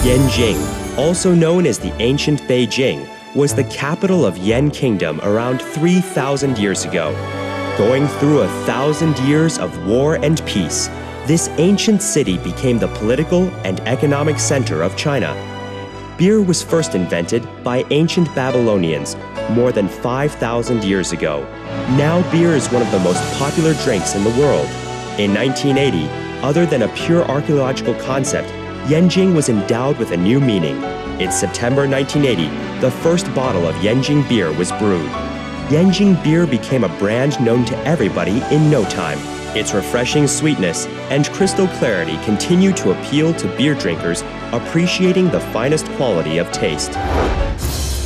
Yanjing, also known as the ancient Beijing, was the capital of Yan Kingdom around 3,000 years ago. Going through 1,000 years of war and peace, this ancient city became the political and economic center of China. Beer was first invented by ancient Babylonians more than 5,000 years ago. Now beer is one of the most popular drinks in the world. In 1980, other than a pure archaeological concept, Yanjing was endowed with a new meaning. In September 1980, the first bottle of Yanjing beer was brewed. Yanjing beer became a brand known to everybody in no time. Its refreshing sweetness and crystal clarity continue to appeal to beer drinkers appreciating the finest quality of taste.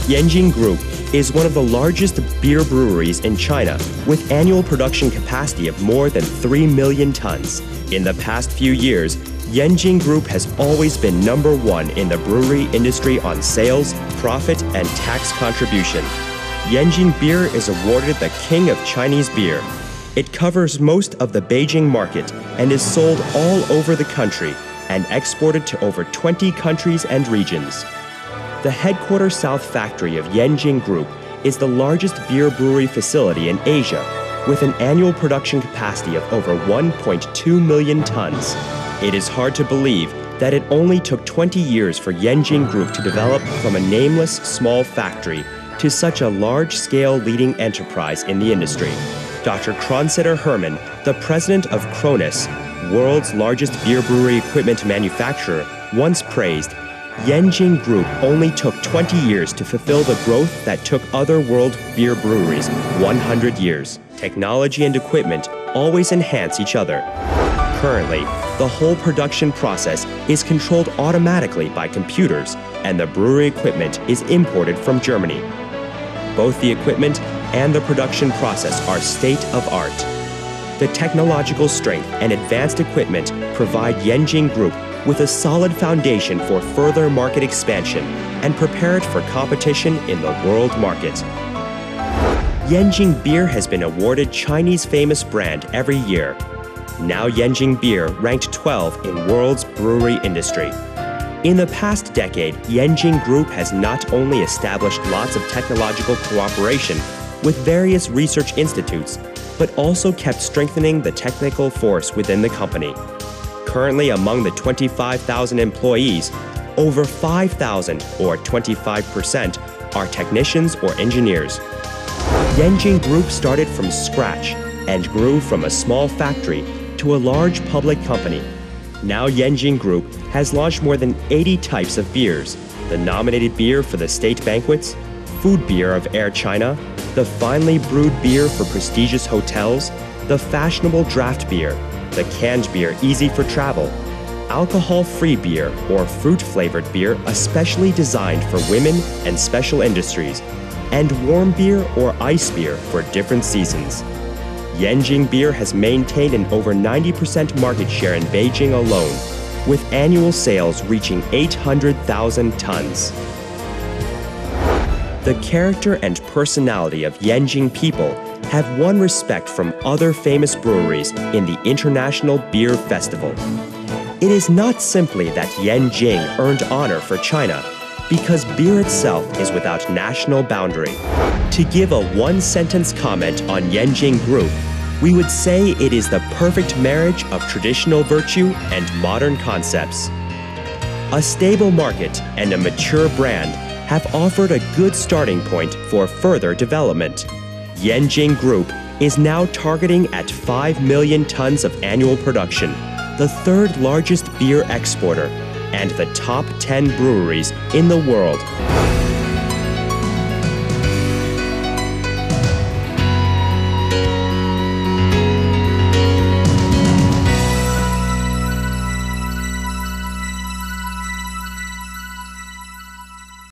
Yanjing Group is one of the largest beer breweries in China, with annual production capacity of more than 3 million tons. In the past few years, Yanjing Group has always been #1 in the brewery industry on sales, profit, and tax contribution. Yanjing Beer is awarded the King of Chinese Beer. It covers most of the Beijing market and is sold all over the country and exported to over 20 countries and regions. The headquarters South factory of Yanjing Group is the largest beer brewery facility in Asia, with an annual production capacity of over 1.2 million tons. It is hard to believe that it only took 20 years for Yanjing Group to develop from a nameless small factory to such a large-scale leading enterprise in the industry. Dr. Kronsetter Hermann, the president of Kronis, world's largest beer brewery equipment manufacturer, once praised, Yanjing Group only took 20 years to fulfill the growth that took other world beer breweries 100 years. Technology and equipment always enhance each other. Currently, the whole production process is controlled automatically by computers, and the brewery equipment is imported from Germany. Both the equipment and the production process are state-of-art. The technological strength and advanced equipment provide Yanjing Group with a solid foundation for further market expansion and prepare it for competition in the world market. Yanjing Beer has been awarded Chinese Famous Brand every year. Now Yanjing Beer ranked 12 in world's brewery industry. In the past decade, Yanjing Group has not only established lots of technological cooperation with various research institutes, but also kept strengthening the technical force within the company. Currently, among the 25,000 employees, over 5,000, or 25%, are technicians or engineers. Yanjing Group started from scratch and grew from a small factory to a large public company. Now Yanjing Group has launched more than 80 types of beers: the nominated beer for the state banquets, food beer of Air China, the finely brewed beer for prestigious hotels, the fashionable draft beer, the canned beer easy for travel, alcohol-free beer or fruit-flavored beer especially designed for women and special industries, and warm beer or ice beer for different seasons. Yanjing Beer has maintained an over 90% market share in Beijing alone, with annual sales reaching 800,000 tons. The character and personality of Yanjing people have won respect from other famous breweries in the International Beer Festival. It is not simply that Yanjing earned honor for China, because beer itself is without national boundary. To give a one-sentence comment on Yanjing Group, we would say it is the perfect marriage of traditional virtue and modern concepts. A stable market and a mature brand have offered a good starting point for further development. Yanjing Group is now targeting at 5 million tons of annual production, the third largest beer exporter, and the top 10 breweries in the world.